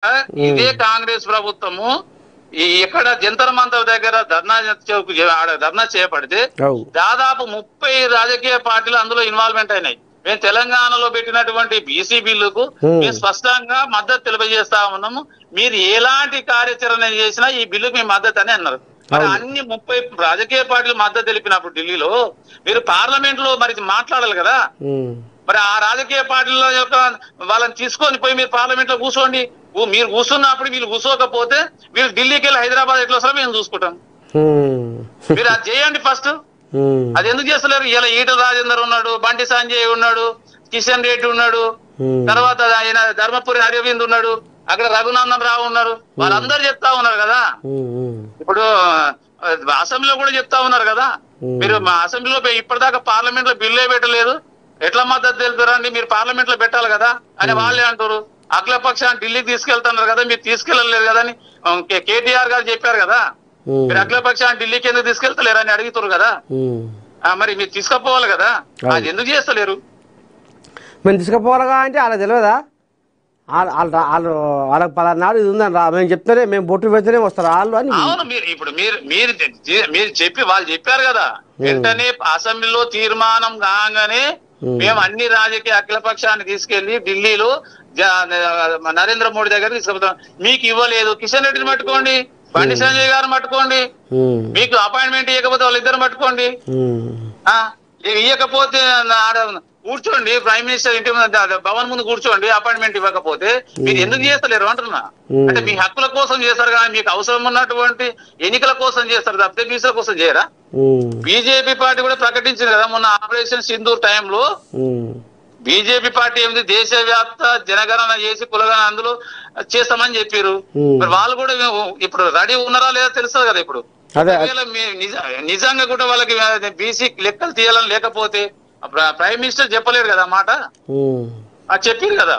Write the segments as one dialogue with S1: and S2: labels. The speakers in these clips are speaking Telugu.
S1: ఇదే కాంగ్రెస్ ప్రభుత్వము ఎక్కడ జంతర్ మంతర్ దగ్గర ధర్నా చేపడితే దాదాపు 30 రాజకీయ పార్టీలు అందులో ఇన్వాల్వ్మెంట్ అయినాయి. మేము తెలంగాణలో పెట్టినటువంటి బీసీ బిల్లుకు మేము స్పష్టంగా మద్దతు తెలియజేస్తా ఉన్నాము. మీరు ఎలాంటి కార్యాచరణ చేసినా ఈ బిల్లుకు మేము మద్దతు అని అన్నారు. మరి అన్ని 30 రాజకీయ పార్టీలు మద్దతు తెలిపినప్పుడు ఢిల్లీలో మీరు పార్లమెంట్ లో మరి మాట్లాడాలి కదా. మరి ఆ రాజకీయ పార్టీల యొక్క వాళ్ళని తీసుకొని పోయి మీరు పార్లమెంట్ లో కూర్చోండి. మీరు కూర్చున్నప్పుడు వీళ్ళు కూర్చోకపోతే వీళ్ళు ఢిల్లీకి వెళ్ళి హైదరాబాద్ ఎట్లా వస్తారో మేము చూసుకుంటాం. మీరు అది చేయండి ఫస్ట్. అది ఎందుకు చేస్తలేరు? ఇలా ఈటల రాజేందర్ ఉన్నాడు, బండి సంజయ్ ఉన్నాడు, కిషన్ రెడ్డి ఉన్నాడు, తర్వాత ఆయన ధర్మపురి అరవింద్ ఉన్నాడు, అక్కడ రఘునందన్ రావు ఉన్నారు. వాళ్ళందరూ చెప్తా ఉన్నారు కదా. ఇప్పుడు అసెంబ్లీలో కూడా చెప్తా ఉన్నారు కదా. మీరు మా అసెంబ్లీలో ఇప్పటిదాకా పార్లమెంట్ లో బిల్లే పెట్టలేదు, ఎట్లా మద్దతు తెలుపుతారండి? మీరు పార్లమెంట్ లో పెట్టాలి కదా అని వాళ్ళే అంటారు. అఖిలపక్షాన్ని ఢిల్లీకి తీసుకెళ్తున్నారు కదా, మీరు తీసుకెళ్లలేదు కదా అని కేటీఆర్ గారు చెప్పారు కదా. మీరు అఖిలపక్షాన్ని ఢిల్లీకి ఎందుకు తీసుకెళ్తలేరు అని అడుగుతారు కదా. మరి మీరు తీసుకుపోవాలి కదా, అది ఎందుకు చేస్తలేరు?
S2: మేము తీసుకుపోవాలిగా అంటే వాళ్ళకి తెలియదా? వాళ్ళకి పలానాడు ఇది ఉందని రా మేము చెప్తారే, మేము బొట్టు పెడితేనే వస్తారు వాళ్ళు అని.
S1: అవును, మీరు ఇప్పుడు మీరు చెప్పి వాళ్ళు చెప్పారు కదా. వెంటనే అసెంబ్లీలో తీర్మానం కాగానే మేము అన్ని రాజకీయ అఖిలపక్షాన్ని తీసుకెళ్లి ఢిల్లీలో నరేంద్ర మోడీ దగ్గర తీసుకెళ్తాం. మీకు ఇవ్వలేదు కిషన్ రెడ్డిని పట్టుకోండి, బండి సంజయ్ గారిని పట్టుకోండి, మీకు అపాయింట్మెంట్ ఇవ్వకపోతే వాళ్ళిద్దరు పట్టుకోండి, ఇవ్వకపోతే కూర్చోండి ప్రైమ్ మినిస్టర్ ఇంటి భవన్ ముందు కూర్చోండి. అపాయింట్మెంట్ ఇవ్వకపోతే మీరు ఎందుకు చేస్తలేరు అంటున్నా. అంటే మీ హక్కుల కోసం చేస్తారు కానీ మీకు అవసరం ఉన్నటువంటి ఎన్నికల కోసం చేస్తారు తప్పితే బీసీల కోసం చేయరా? బీజేపీ పార్టీ కూడా ప్రకటించింది కదా మొన్న ఆపరేషన్ సింధూర్ టైంలో. బీజేపీ పార్టీ ఏమిటి, దేశవ్యాప్త జనగణన చేసి కులగణన అందులో చేస్తామని చెప్పారు. మరి వాళ్ళు కూడా ఇప్పుడు రెడీ ఉన్నారా లేదా తెలుస్తుంది కదా. ఇప్పుడు నిజంగా కూడా వాళ్ళకి బీసీ లెక్కలు తీయాలని లేకపోతే ప్రైమ్ మినిస్టర్ చెప్పలేరు కదా మాట. అది చెప్పారు కదా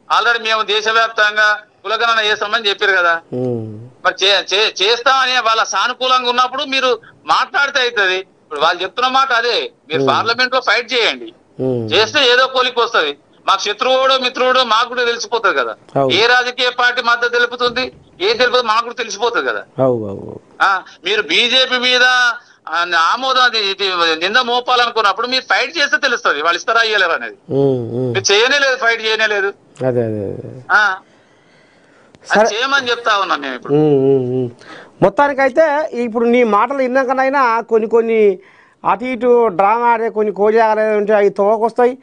S1: ఆల్రెడీ మేము దేశవ్యాప్తంగా కులగణన చేస్తామని చెప్పారు కదా. మరి చేస్తామని వాళ్ళ సానుకూలంగా ఉన్నప్పుడు మీరు మాట్లాడితే అవుతుంది. ఇప్పుడు వాళ్ళు చెప్తున్న మాట అదే, మీరు పార్లమెంట్ లో ఫైట్ చేయండి, చేస్తే ఏదో కోలికి వస్తుంది. మాకు శత్రువుడు మిత్రుడు మాకు కూడా తెలిసిపోతుంది కదా. ఏ రాజకీయ పార్టీ మద్దతు తెలుపుతుంది, ఏం తెలుపుతుంది మాకు కూడా తెలిసిపోతుంది కదా. మీరు బీజేపీ మీద ఆమోదం నింద మోపాలనుకున్నప్పుడు మీరు ఫైట్ చేస్తే తెలుస్తుంది వాళ్ళు ఇస్తారా ఇయ్యలేరు అనేది. మీరు చేయనే లేదు, ఫైట్ చేయనే లేదు, చేయమని చెప్తా ఉన్నాం మేము. ఇప్పుడు
S2: మొత్తానికైతే ఇప్పుడు నీ మాటలు విన్నాకనైనా కొన్ని అటు ఇటు డ్రామా ఆడే కొన్ని కోజాలు ఉంటే అవి తోకొస్తాయి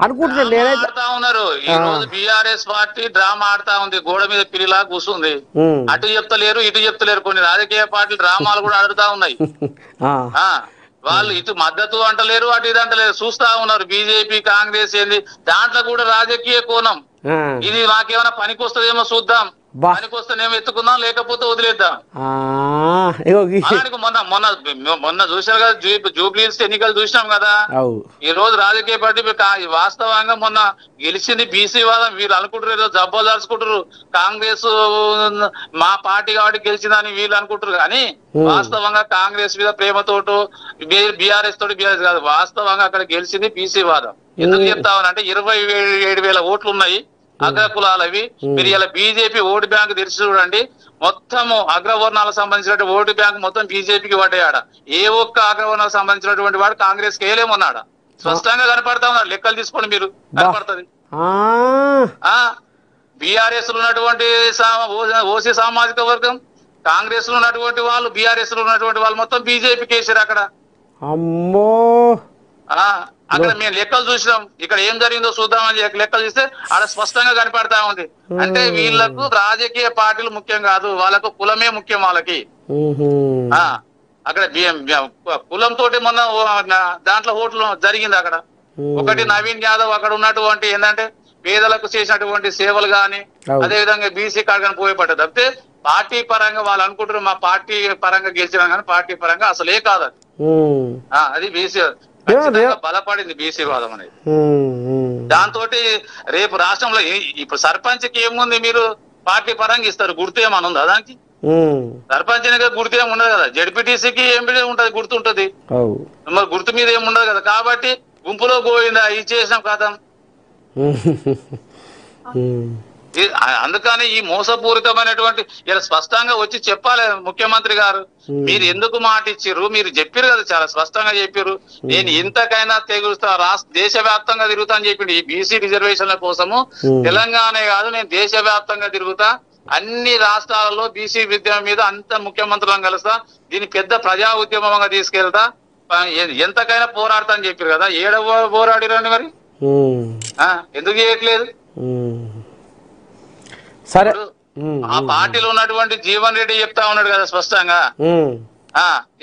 S2: అనుకుంటున్నాను నేనైతే.
S1: ఉన్నారు ఈ రోజు బీఆర్ఎస్ పార్టీ డ్రామా ఆడుతా ఉంది, గోడ మీద పిల్లిలా కూర్చుంది. అటు చెప్తలేరు ఇటు చెప్తలేరు. కొన్ని రాజకీయ పార్టీలు డ్రామాలు కూడా ఆడుతా ఉన్నాయి. వాళ్ళు ఇటు మద్దతు అంటలేరు అటు ఇది అంటలేరు, చూస్తా ఉన్నారు. బీజేపీ కాంగ్రెస్ ఏంది దాంట్లో కూడా రాజకీయ కోణం. ఇది మాకేమైనా పనికొస్తుందేమో చూద్దాం, పనికొస్తేనేమో ఎత్తుకుందాం లేకపోతే వదిలేద్దాం. మొన్న చూసారు కదా జూబ్లీహిల్స్ ఎన్నికలు చూసినాం కదా. ఈ రోజు రాజకీయ పార్టీ వాస్తవంగా మొన్న గెలిచింది బీసీ వాదం. వీళ్ళు అనుకుంటారు ఏదో జబ్బలు దాచుకుంటారు, కాంగ్రెస్ మా పార్టీ కాబట్టి గెలిచిందని వీళ్ళు అనుకుంటారు. కానీ వాస్తవంగా కాంగ్రెస్ మీద ప్రేమతోటో బీఆర్ఎస్ తోటి బీఆర్ఎస్ కాదు, వాస్తవంగా అక్కడ గెలిచింది బీసీ వాదం. ఎందుకు చెప్తామనంటే 27,000 ఓట్లు ఉన్నాయి అగ్రకులాలవి. మీరు ఇలా బీజేపీ ఓటు బ్యాంక్ తెరిచి చూడండి, మొత్తము అగ్రవర్ణాలకు సంబంధించినటువంటి ఓటు బ్యాంక్ మొత్తం బీజేపీకి పడ్డాడ. ఏ ఒక్క అగ్రవర్ణాలకు సంబంధించినటువంటి వాడు కాంగ్రెస్ కి వేయలేమన్నాడా? స్పష్టంగా కనపడతా ఉన్నారు, లెక్కలు తీసుకోండి మీరు కనపడుతుంది. బీఆర్ఎస్ లో ఉన్నటువంటి ఓసీ సామాజిక వర్గం, కాంగ్రెస్ లో ఉన్నటువంటి వాళ్ళు, బీఆర్ఎస్ లో ఉన్నటువంటి వాళ్ళు మొత్తం బీజేపీకి వేసారు అక్కడ.
S2: అమ్మో
S1: అక్కడ మేము లెక్కలు చూసినాం, ఇక్కడ ఏం జరిగిందో చూద్దామని లెక్కలు చూస్తే ఆడ స్పష్టంగా కనపడతా ఉంది. అంటే వీళ్ళకు రాజకీయ పార్టీలు ముఖ్యం కాదు, వాళ్ళకు కులమే ముఖ్యం. వాళ్ళకి అక్కడ కులంతో మొన్న దాంట్లో ఓట్లు జరిగింది అక్కడ. ఒకటి నవీన్ యాదవ్ అక్కడ ఉన్నటువంటి ఏంటంటే పేదలకు చేసినటువంటి సేవలు గాని, అదే విధంగా బీసీ కార్డు పోయపడ్డది. తప్పితే పార్టీ పరంగా వాళ్ళు అనుకుంటారు మా పార్టీ పరంగా గెలిచినా కానీ పార్టీ పరంగా అసలే కాదు అది బీసీ బలపడింది బీసీ వాదం అనేది. దాంతో రేపు రాష్ట్రంలో ఇప్పుడు సర్పంచ్ కి ఏముంది, మీరు పార్టీ పరంగా ఇస్తారు, గుర్తు ఏమన్నా ఉందా దానికి? సర్పంచ్ గుర్తు ఏమి ఉండదు కదా. జడ్పీటీసీకి ఏం ఉంటది, గుర్తుంటది. మరి గుర్తు మీద ఏమి ఉండదు కదా. కాబట్టి గుంపులో పోయిందా ఇది చేసినాం కథం. అందుకని ఈ మోసపూరితమైనటువంటి ఇలా స్పష్టంగా వచ్చి చెప్పాలి ముఖ్యమంత్రి గారు. మీరు ఎందుకు మాట ఇచ్చిర్రు? మీరు చెప్పారు కదా, చాలా స్పష్టంగా చెప్పారు. నేను ఇంతకైనా తెగుస్తా, దేశవ్యాప్తంగా తిరుగుతా అని చెప్పిండు. ఈ బీసీ రిజర్వేషన్ల కోసము తెలంగాణ కాదు, నేను దేశవ్యాప్తంగా తిరుగుతా, అన్ని రాష్ట్రాలలో బీసీ ఉద్యమం మీద అంత ముఖ్యమంత్రులను కలుస్తా, దీన్ని పెద్ద ప్రజా ఉద్యమంగా తీసుకెళ్తా, ఎంతకైనా పోరాడతా అని చెప్పారు కదా. పోరాడిరండి మరి, ఎందుకు చేయట్లేదు?
S2: సరే,
S1: ఆ పార్టీలో ఉన్నటువంటి జీవన్ రెడ్డి చెప్తా ఉన్నాడు కదా స్పష్టంగా,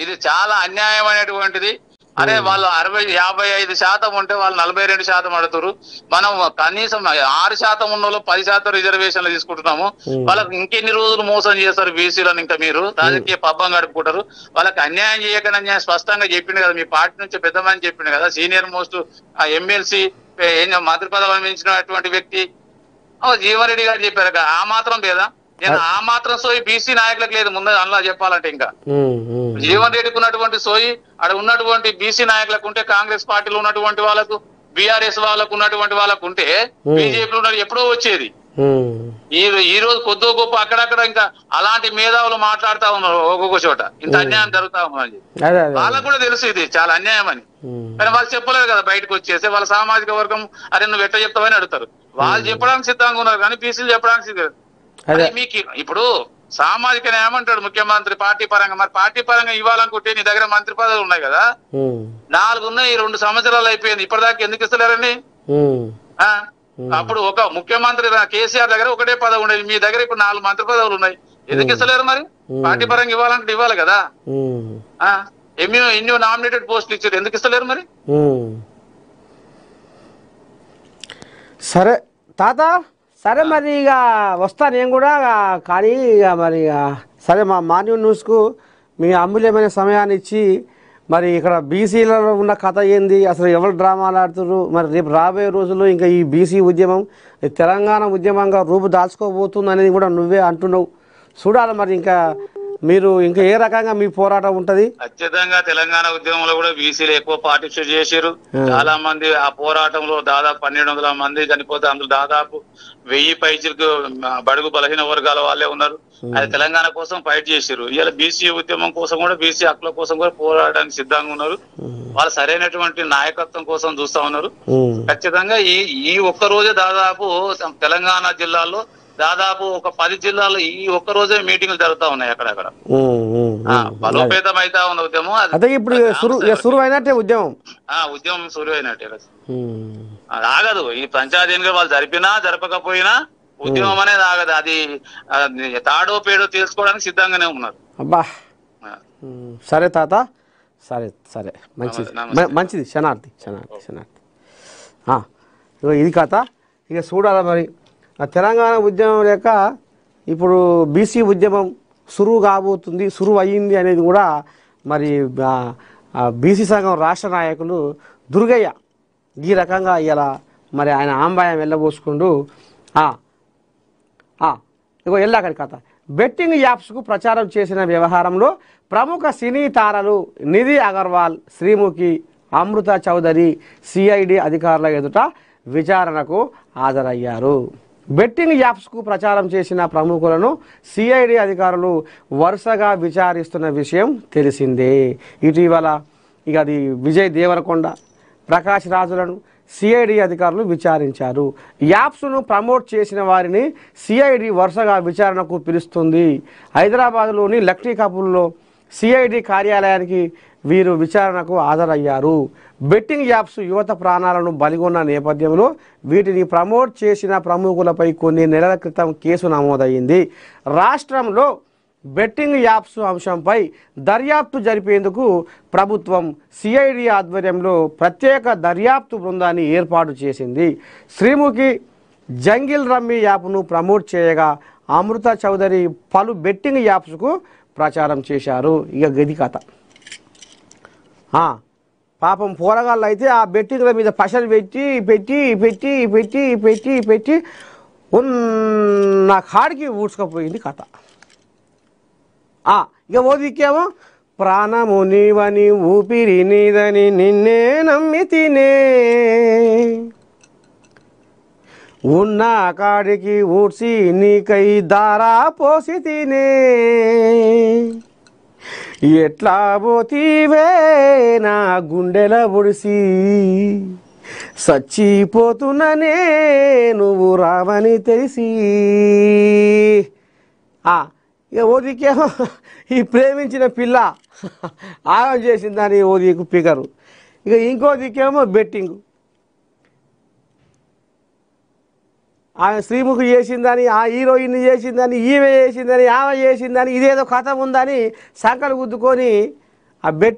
S1: ఇది చాలా అన్యాయమైనటువంటిది. అరే వాళ్ళు 55% ఉంటే వాళ్ళు 42% అడుగుతారు. మనం కనీసం 6% ఉన్న వాళ్ళు 10% రిజర్వేషన్లు తీసుకుంటున్నాము. వాళ్ళకి ఇంకెన్ని రోజులు మోసం చేస్తారు బీసీలను? ఇంకా మీరు రాజకీయ పబ్బం గడుపుకుంటారు. వాళ్ళకి అన్యాయం చేయకని స్పష్టంగా చెప్పిండు కదా, మీ పార్టీ నుంచి పెద్ద మంది చెప్పిండు కదా. సీనియర్ మోస్ట్ ఎమ్మెల్సీ మంత్రి పదవి అందించినటువంటి వ్యక్తి జీవన్ రెడ్డి గారు చెప్పారు. ఆ మాత్రం లేదా? నేను ఆ మాత్రం సోయి బీసీ నాయకులకు లేదు. ముందు అందులో చెప్పాలంటే ఇంకా జీవన్ రెడ్డికి ఉన్నటువంటి సోయి అక్కడ ఉన్నటువంటి బీసీ నాయకులకు ఉంటే, కాంగ్రెస్ పార్టీలో ఉన్నటువంటి వాళ్ళకు, బీఆర్ఎస్ వాళ్ళకు ఉన్నటువంటి వాళ్ళకు ఉంటే, బీజేపీలో ఉన్నది ఎప్పుడో వచ్చేది. ఈ రోజు కొద్దో గొప్ప అక్కడక్కడ ఇంకా అలాంటి మేధావులు మాట్లాడుతా ఉన్నారు ఒక్కొక్క చోట, ఇంత అన్యాయం జరుగుతా ఉన్నది. వాళ్ళకు కూడా తెలుసు ఇది చాలా అన్యాయం అని, కానీ వాళ్ళు చెప్పలేదు కదా. బయటకు వచ్చేసి వాళ్ళ సామాజిక వర్గం అరే నువ్వు ఎట్లా చెప్తావని అడుగుతారు. వాళ్ళు చెప్పడానికి సిద్ధంగా ఉన్నారు కానీ బీసీలు చెప్పడానికి మీకు ఇప్పుడు సామాజిక న్యాయం అంటాడు ముఖ్యమంత్రి పార్టీ పరంగా. మరి పార్టీ పరంగా ఇవ్వాలనుకుంటే నీ దగ్గర మంత్రి పదవులు ఉన్నాయి కదా, 4 ఉన్నాయి, 2 సంవత్సరాలు అయిపోయింది, ఇప్పటిదాకా ఎందుకు ఇస్తలేరండి? అప్పుడు ఒక ముఖ్యమంత్రి కేసీఆర్ దగ్గర ఒకటే పదవి ఉండేది, మీ దగ్గర ఇప్పుడు 4 మంత్రి పదవులు ఉన్నాయి, ఎందుకు ఇస్తలేరు? మరి పార్టీ పరంగా ఇవ్వాలంటే ఇవ్వాలి కదా. ఎన్నో నామినేటెడ్ పోస్టులు ఇచ్చారు, ఎందుకు ఇస్తలేరు మరి?
S2: సరే తాత, సరే మరి ఇక వస్తా నేను కూడా. కానీ ఇక మరి సరే, మా మార్నింగ్ న్యూస్కు మీ అమూల్యమైన సమయాన్ని ఇచ్చి మరి ఇక్కడ బీసీలలో ఉన్న కథ ఏంది, అసలు ఎవరు డ్రామాలు ఆడుతున్నారు, మరి రేపు రాబోయే రోజుల్లో ఇంకా ఈ బీసీ ఉద్యమం తెలంగాణ ఉద్యమంగా రూపు దాల్చుకోబోతుంది అనేది కూడా నువ్వే అంటున్నావు. చూడాలి మరి ఇంకా మీరు ఇంకా ఏ రకంగా మీ పోరాటం ఉంటది.
S1: ఖచ్చితంగా తెలంగాణ ఉద్యమంలో కూడా బీసీలు ఎక్కువ పార్టిసిపేట్ చేశారు. చాలా మంది ఆ పోరాటంలో దాదాపు 1200 మంది చనిపోతే అందులో దాదాపు 1000 పైచిలకు బడుగు బలహీన వర్గాల వాళ్ళే ఉన్నారు. అది తెలంగాణ కోసం ఫైట్ చేశారు. ఇవాళ బీసీ ఉద్యమం కోసం కూడా, బీసీ హక్కుల కోసం కూడా పోరాడడానికి సిద్ధంగా ఉన్నారు. వాళ్ళు సరైనటువంటి నాయకత్వం కోసం చూస్తా ఉన్నారు. ఖచ్చితంగా ఈ ఒక్క రోజే దాదాపు తెలంగాణ జిల్లాల్లో దాదాపు ఒక 10 జిల్లాల్లో ఈ ఒక్క రోజే మీటింగ్లు జరుగుతా ఉన్నాయి. అక్కడక్కడ బలోపేతం అయితే ఉన్న ఉద్యమం
S2: అదే ఇప్పుడు సురు అయినట్టే ఉద్యమం
S1: సురు అయినట్టే. అది ఆగదు. ఈ పంచాయతీ ఎన్నికలు వాళ్ళు జరిపినా జరపకపోయినా ఉద్యమం అనేది ఆగదు. అది తాడో పేడో తెలుసుకోవడానికి సిద్ధంగానే ఉన్నారు.
S2: అబ్బా సరే తాత, సరే సరే, మంచిది మంచిది. శనార్థి శనార్థి శనార్థి. ఇది కథ. ఇక చూడాలి మరి తెలంగాణ ఉద్యమం లేక ఇప్పుడు బీసీ ఉద్యమం సురువు కాబోతుంది, సురువు అయ్యింది అనేది కూడా మరి బీసీ సంఘం రాష్ట్ర నాయకులు దుర్గయ్య ఈ రకంగా ఇలా మరి ఆయన ఆంబాయం వెళ్ళబోసుకుంటూ ఇగో ఎల్లాకడి కథ. బెట్టింగ్ యాప్స్కు ప్రచారం చేసిన వ్యవహారంలో ప్రముఖ సినీ తారలు నిధి అగర్వాల్, శ్రీముఖి, అమృత చౌదరి సిఐడి అధికారుల ఎదుట విచారణకు హాజరయ్యారు. బెట్టింగ్ యాప్స్కు ప్రచారం చేసిన ప్రముఖులను సిఐడి అధికారులు వరుసగా విచారిస్తున్న విషయం తెలిసిందే. ఇటీవల ఇక అది విజయ్ దేవరకొండ, ప్రకాష్ రాజులను సిఐడి అధికారులు విచారించారు. యాప్స్ను ప్రమోట్ చేసిన వారిని సిఐడి వరుసగా విచారణకు పిలుస్తుంది. హైదరాబాద్లోని లక్టీ కపూర్లో సిఐడి కార్యాలయానికి వీరు విచారణకు హాజరయ్యారు. బెట్టింగ్ యాప్స్ యువత ప్రాణాలను బలిగొన్న నేపథ్యంలో వీటిని ప్రమోట్ చేసిన ప్రముఖులపై కొన్ని నెలల క్రితం కేసు నమోదయ్యింది. రాష్ట్రంలో బెట్టింగ్ యాప్స్ అంశంపై దర్యాప్తు జరిపేందుకు ప్రభుత్వం సిఐడి ఆధ్వర్యంలో ప్రత్యేక దర్యాప్తు బృందాన్ని ఏర్పాటు చేసింది. శ్రీముఖి జంగిల్ రమ్మీ యాప్ను ప్రమోట్ చేయగా అమృత చౌదరి పలు బెట్టింగ్ యాప్స్కు ప్రచారం చేశారు. ఇక గది కథ. పాపం పోరగాళ్ళు అయితే ఆ బెట్టింగ్ల మీద పైసలు పెట్టి పెట్టి పెట్టి పెట్టి పెట్టి పెట్టి ఉన్న కాడికి ఊడ్చుకపోయింది కథ. ఇక ఓదికేమో ప్రాణము నీవని ఊపిరి నీదని నిన్నే నమ్మి తినే, ఉన్న కాడికి ఊడ్చి నీకై దారా పోసి తినే ఎట్లా పోతీవే నా గుండెల పొడిసి చచ్చిపోతున్ననే నువ్వు రావని తెలిసి. ఇక ఓదికేమో ఈ ప్రేమించిన పిల్ల ఆగం చేసిందని ఓదికు పిగరు. ఇక ఇంకో దిక్కేమో బెట్టింగు. ఆమె శ్రీముఖి చేసిందని, ఆ హీరోయిన్ చేసిందని, ఈమె చేసిందని, ఆమె చేసిందని, ఇదేదో కథ ఉందని సంకలు గుద్దుకొని ఆ బెట్